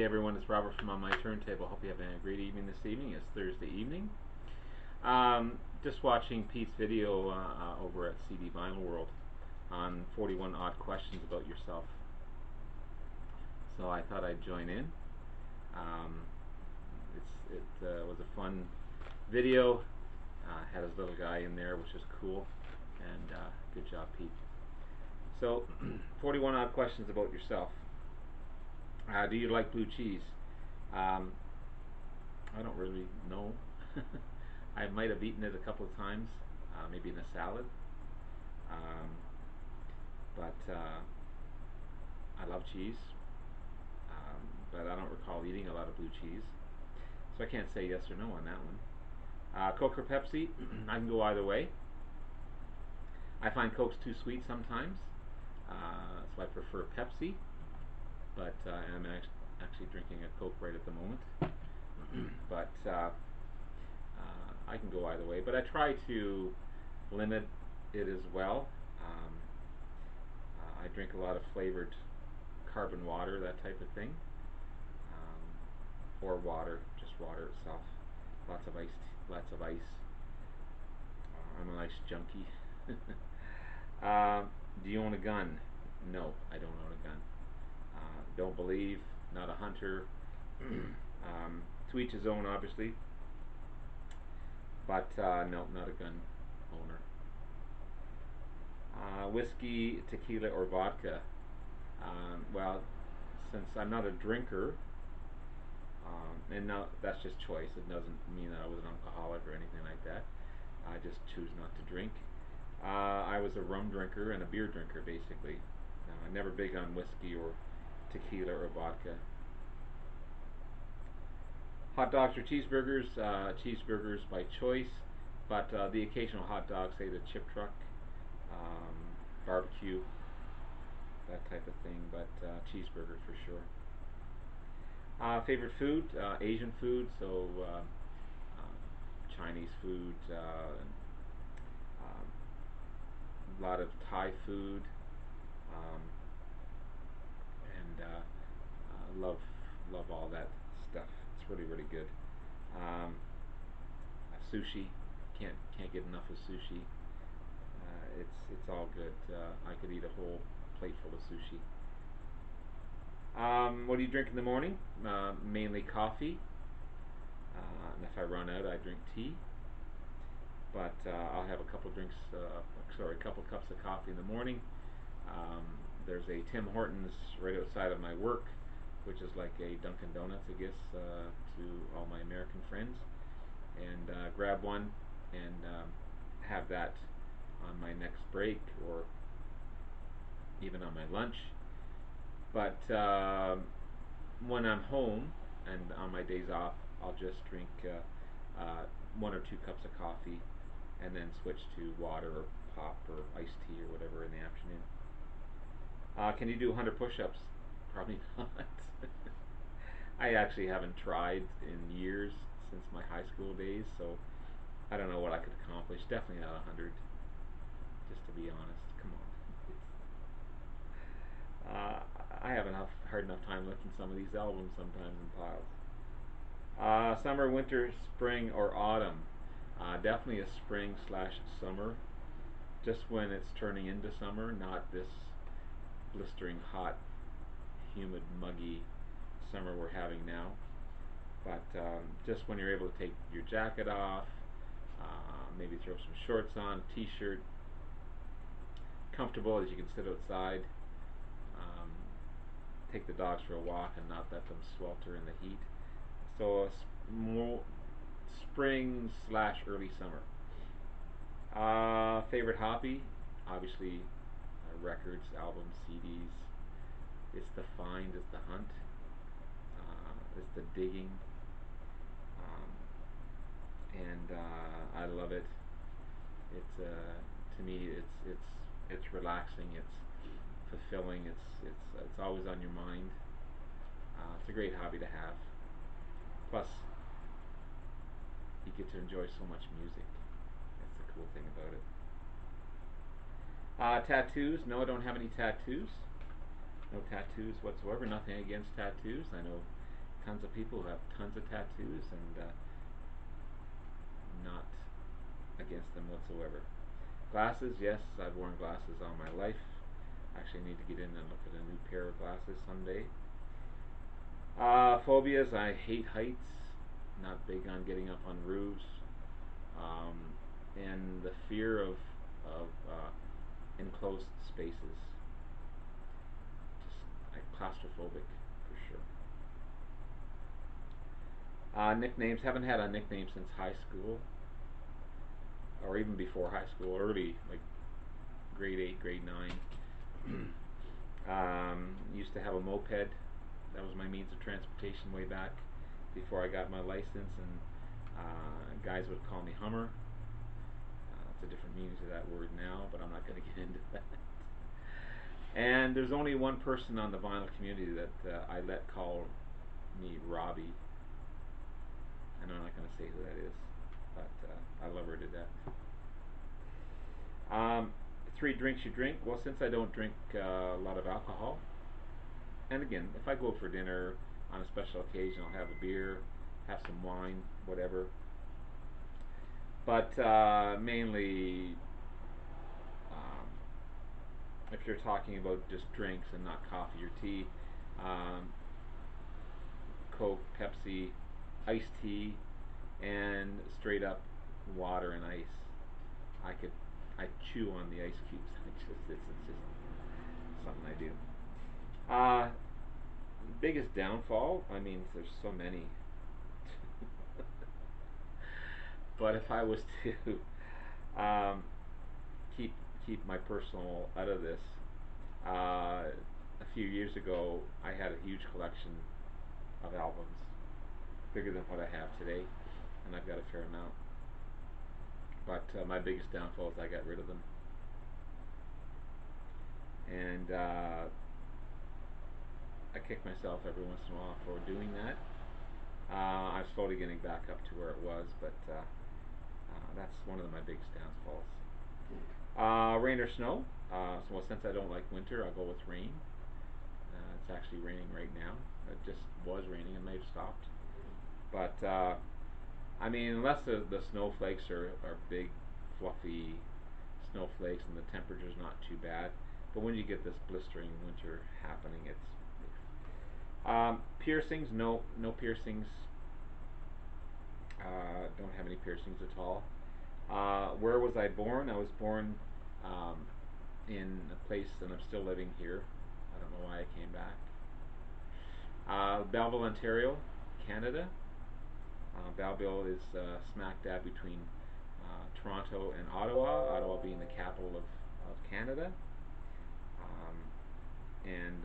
everyone, it's Robert from On My Turntable. Hope you're having a great evening this evening. It's Thursday evening. Just watching Pete's video over at CD Vinyl World on 41 odd questions about yourself. So I thought I'd join in. It was a fun video. Had his little guy in there, which is cool. And good job, Pete. So, 41 odd questions about yourself. Do you like blue cheese? I don't really know. I might have eaten it a couple of times, maybe in a salad. But I love cheese, but I don't recall eating a lot of blue cheese. So I can't say yes or no on that one. Coke or Pepsi? I can go either way. I find Coke's too sweet sometimes, so I prefer Pepsi. But I'm actually drinking a Coke right at the moment. But I can go either way. But I try to limit it as well. I drink a lot of flavored carbon water, that type of thing, or water, just water itself. Lots of ice. Lots of ice. I'm an ice junkie. Do you own a gun? No, I don't own a gun. Don't believe, not a hunter. To each his own, obviously. But no, not a gun owner. Whiskey, tequila, or vodka? Well, since I'm not a drinker, and now that's just choice. It doesn't mean that I was an alcoholic or anything like that. I just choose not to drink. I was a rum drinker and a beer drinker, basically. I'm never big on whiskey or tequila or vodka. Hot dogs or cheeseburgers? Cheeseburgers by choice, but the occasional hot dog, say the chip truck, barbecue, that type of thing, but cheeseburgers for sure. Favorite food? Asian food, so Chinese food, a lot of Thai food, um, and love all that stuff. It's really good. Um, Sushi, can't get enough of sushi. It's all good. I could eat a whole plate full of sushi. What do you drink in the morning? Mainly coffee. And if I run out, I drink tea. But I'll have a couple drinks. A couple cups of coffee in the morning. There's a Tim Hortons right outside of my work, which is like a Dunkin' Donuts, I guess, to all my American friends. And grab one and have that on my next break or even on my lunch. But when I'm home and on my days off, I'll just drink one or two cups of coffee and then switch to water or pop or iced tea or whatever in the afternoon. Can you do 100 push-ups? Probably not. I actually haven't tried in years since my high school days, so I don't know what I could accomplish. Definitely not 100, just to be honest. Come on. I have hard enough time lifting some of these albums sometimes in piles. Summer, winter, spring, or autumn? Definitely a spring/summer. Just when it's turning into summer, not this blistering hot, humid, muggy summer we're having now. But just when you're able to take your jacket off, maybe throw some shorts on, t-shirt, comfortable as you can sit outside, take the dogs for a walk and not let them swelter in the heat. So more spring/early summer. Favorite hobby? Obviously, records, albums, CDs. It's the find, it's the hunt, it's the digging, and I love it. It's to me, it's relaxing. It's fulfilling. It's always on your mind. It's a great hobby to have. Plus, you get to enjoy so much music. That's the cool thing about it. Tattoos? No, I don't have any tattoos. No tattoos whatsoever. Nothing against tattoos. I know tons of people who have tons of tattoos, and not against them whatsoever. Glasses, yes, I've worn glasses all my life. Actually, I need to get in and look at a new pair of glasses someday. Phobias, I hate heights. Not big on getting up on roofs. Um, and the fear of enclosed spaces. Just claustrophobic for sure. Nicknames, haven't had a nickname since high school, or even before high school, early, like grade 8, grade 9. Used to have a moped. That was my means of transportation way back before I got my license, and guys would call me Hummer. It's a different meaning to that word now, but I'm not going to get into that. And there's only one person on the vinyl community that I let call me Robbie, and I'm not going to say who that is, but I love her to death. Um, 3 drinks you drink. Well, since I don't drink a lot of alcohol, and again, if I go for dinner on a special occasion, I'll have a beer, have some wine, whatever. But mainly, um, if you're talking about just drinks and not coffee or tea, um, Coke, Pepsi, iced tea, and straight up water and ice. I could, I chew on the ice cubes. It's just something I do. Uh, Biggest downfall. I mean, there's so many. But if I was to um, keep keep my personal out of this, a few years ago I had a huge collection of albums, bigger than what I have today, and I've got a fair amount. But my biggest downfall is I got rid of them, and I kick myself every once in a while for doing that. I'm slowly getting back up to where it was, but that's one of my biggest downfalls. Rain or snow. So well, since I don't like winter, I'll go with rain. It's actually raining right now. It just was raining. It may have stopped. But I mean, unless the snowflakes are big, fluffy snowflakes and the temperature's not too bad. But when you get this blistering winter happening, it's piercings. No piercings. Don't have any piercings at all. Where was I born? I was born um, in a place, and I'm still living here. I don't know why I came back. Belleville, Ontario, Canada. Belleville is smack dab between Toronto and Ottawa, Ottawa being the capital of Canada. And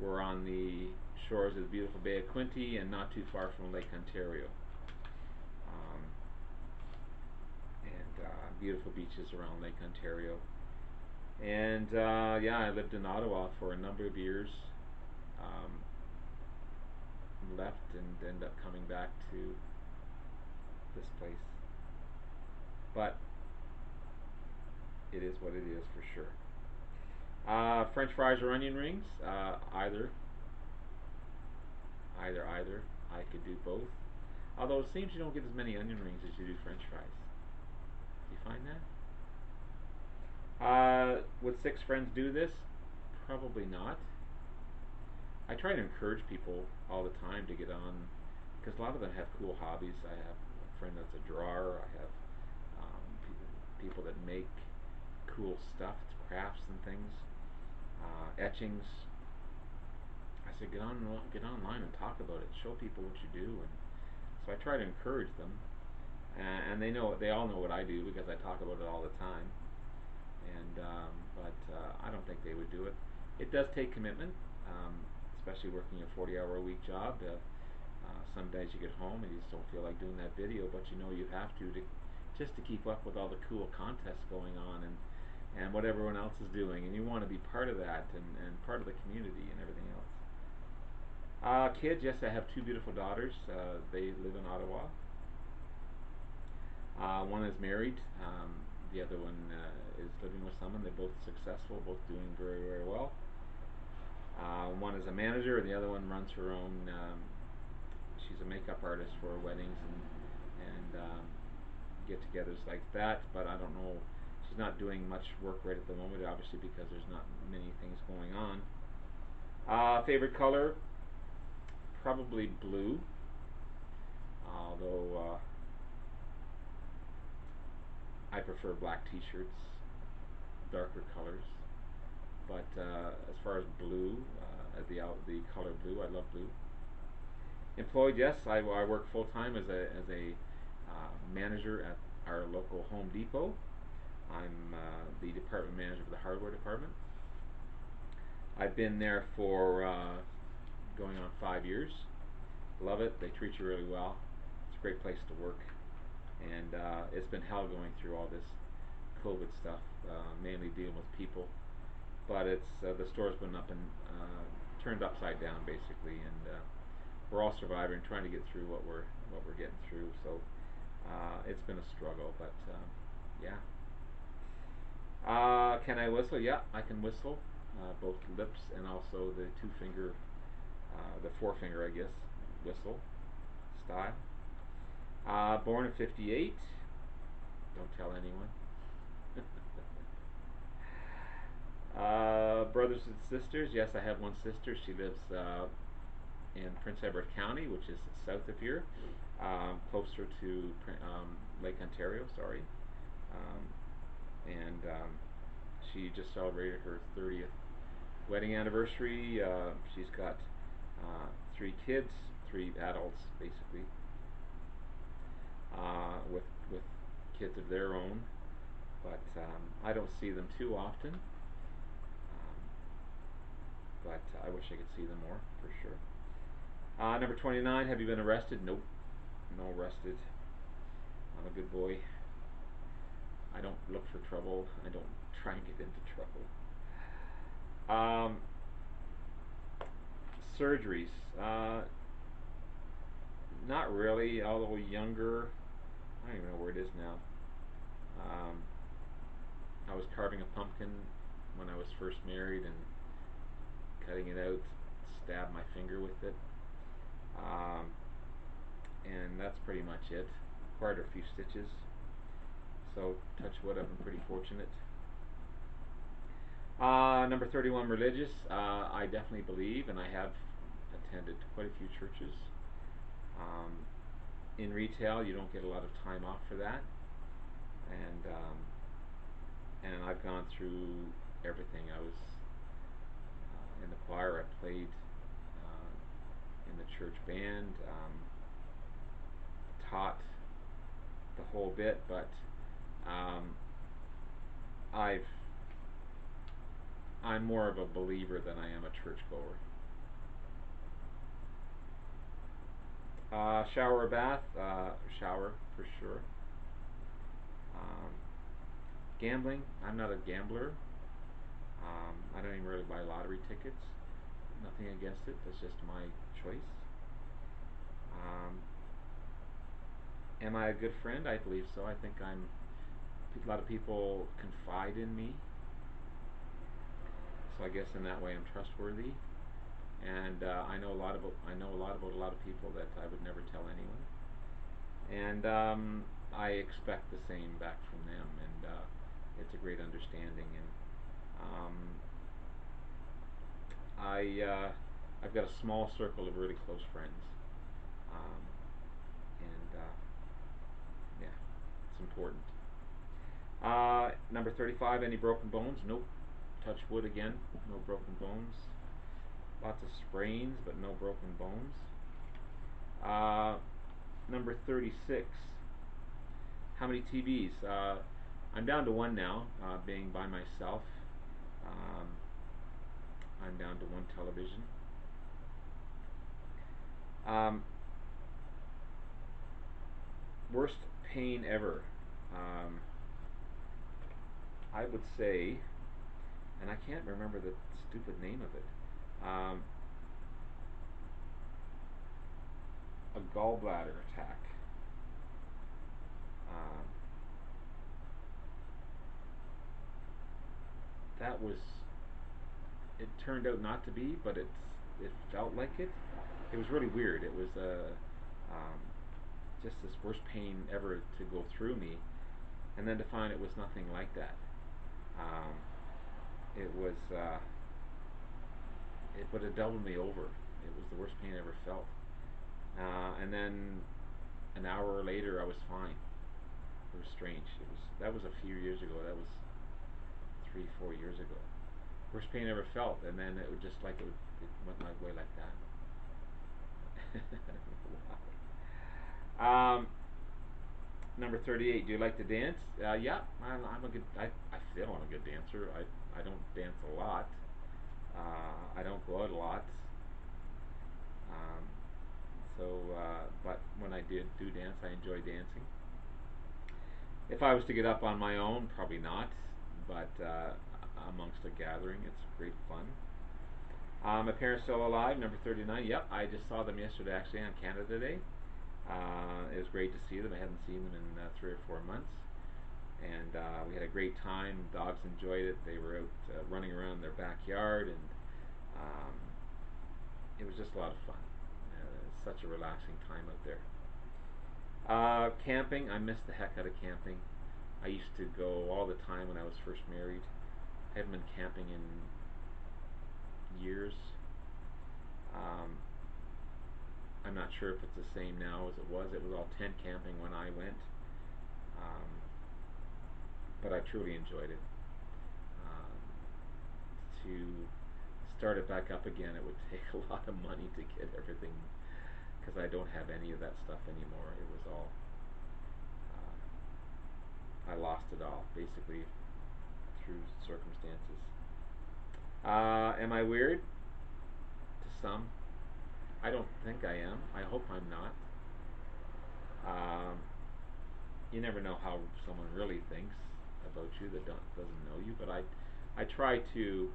we're on the shores of the beautiful Bay of Quinte and not too far from Lake Ontario. Um, and beautiful beaches around Lake Ontario. And yeah, I lived in Ottawa for a number of years. Um, Left and ended up coming back to this place. But it is what it is for sure. French fries or onion rings? Either. I could do both. Although it seems you don't get as many onion rings as you do French fries. Do you find that? Would 6 friends do this? Probably not. I try to encourage people all the time to get on, because a lot of them have cool hobbies. I have a friend that's a drawer. I have people that make cool stuff, crafts and things, etchings. I said, get online and talk about it. Show people what you do, and so I try to encourage them. And they all know what I do because I talk about it all the time. And but I don't think they would do it. It does take commitment, especially working a 40-hour a week job. Some days you get home and you just don't feel like doing that video, but you know you have to just to keep up with all the cool contests going on and what everyone else is doing, and you want to be part of that and part of the community and everything else. Kids, yes, I have 2 beautiful daughters. They live in Ottawa. One is married. The other one is living with someone. They're both successful, both doing very, very well. One is a manager, and the other one runs her own she's a makeup artist for weddings and get-togethers like that. But I don't know. She's not doing much work right at the moment, obviously because there's not many things going on. Favorite color? Probably blue. Although I prefer black t-shirts, darker colors. But as far as blue, the color blue, I love blue. Employed, yes, I work full time as a manager at our local Home Depot. I'm the department manager for the hardware department. I've been there for going on 5 years. Love it. They treat you really well. It's a great place to work, and it's been hell going through all this COVID stuff, mainly dealing with people. But it's the store's been up and turned upside down basically, and we're all surviving, trying to get through what we're getting through. So it's been a struggle, but yeah. Can I whistle? Yeah, I can whistle. Both lips and also the two finger, the forefinger, I guess, whistle style. Born in '58. Don't tell anyone. Brothers and sisters. Yes, I have one sister. She lives in Prince Edward County, which is south of here, closer to Lake Ontario. Sorry, and she just celebrated her 30th wedding anniversary. She's got 3 kids, 3 adults basically, with kids of their own. But I don't see them too often. But I wish I could see them more for sure. Number 29. Have you been arrested? Nope. No arrested. I'm a good boy. I don't look for trouble. I don't try and get into trouble. Surgeries. Not really, although younger. I don't even know where it is now. I was carving a pumpkin when I was first married and cutting it out, stabbed my finger with it. Um, and that's pretty much it. Required a few stitches. So, touch wood, I've been pretty fortunate. Number 31, religious. I definitely believe, and I have attended quite a few churches. Um, in retail, you don't get a lot of time off for that, and I've gone through everything. I was in the choir. I played in the church band, taught the whole bit, but um, I've I'm more of a believer than I am a churchgoer. Shower or bath? Shower for sure. Um, Gambling? I'm not a gambler. I don't even really buy lottery tickets. Nothing against it. That's just my choice. Um, am I a good friend? I believe so. I think I'm. A lot of people confide in me, so I guess in that way I'm trustworthy. And I know a lot about a lot of people that I would never tell anyone. And I expect the same back from them, and it's a great understanding. And um, I've got a small circle of really close friends, um, and yeah, it's important. Number 35. Any broken bones? Nope. Touch wood again. No broken bones. Lots of sprains, but no broken bones. Uh, Number 36. How many TVs? I'm down to one now, being by myself. Um, I'm down to one television. Um, Worst pain ever. Um, I would say, and I can't remember the stupid name of it. Um, a gallbladder attack. Um, that was. It turned out not to be, but it felt like it. It was really weird. It was um, just this worst pain ever to go through me, and then to find it was nothing like that. Um, it was it would have doubled me over. It was the worst pain I ever felt. And then an hour later, I was fine. It was strange. That was a few years ago. That was 3, 4 years ago. Worst pain I ever felt, and then it would just like it went my way like that. Wow. Number 38. Do you like to dance? Yeah, I'm a good. I feel I'm a good dancer. I don't dance a lot. I don't go out a lot. Um, but when I do dance, I enjoy dancing. If I was to get up on my own, probably not. But amongst a gathering, it's great fun. My parents still alive. Number 39. Yep, I just saw them yesterday, actually, on Canada Day. It was great to see them. I hadn't seen them in 3 or 4 months, and we had a great time. Dogs enjoyed it. They were out running around their backyard, and um, it was just a lot of fun. It's such a relaxing time out there. Camping, I miss the heck out of camping. I used to go all the time when I was first married. I haven't been camping in years. Um, I'm not sure if it's the same now as it was. It was all tent camping when I went, um, but I truly enjoyed it. Um, to start it back up again, it would take a lot of money to get everything because I don't have any of that stuff anymore. It was all I lost it all basically through circumstances. Am I weird? To some, I don't think I am. I hope I'm not. Um, you never know how someone really thinks about you that doesn't know you. But I try to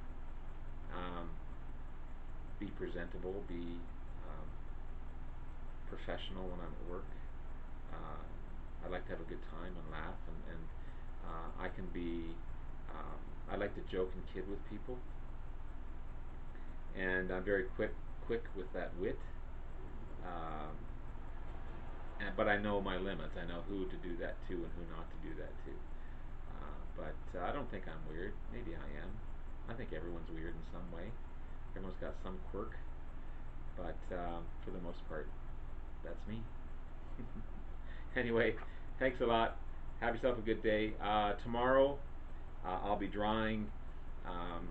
um, be presentable, be um, professional when I'm at work. I like to have a good time and laugh, and I can be. I like to joke and kid with people, and I'm very quick with that wit. Um, but I know my limits. I know who to do that to and who not to do that to. But I don't think I'm weird. Maybe I am. I think everyone's weird in some way. Everyone's got some quirk. But for the most part, that's me. Anyway, thanks a lot. Have yourself a good day. Tomorrow, I'll be drawing. Um,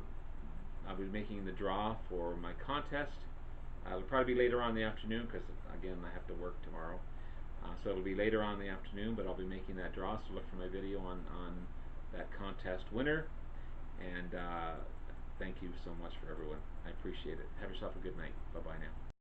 I'll be making the draw for my contest. It'll probably be later on in the afternoon because, again, I have to work tomorrow. So it'll be later on in the afternoon, but I'll be making that draw. So look for my video on that contest winner. And thank you so much for everyone. I appreciate it. Have yourself a good night. Bye-bye now.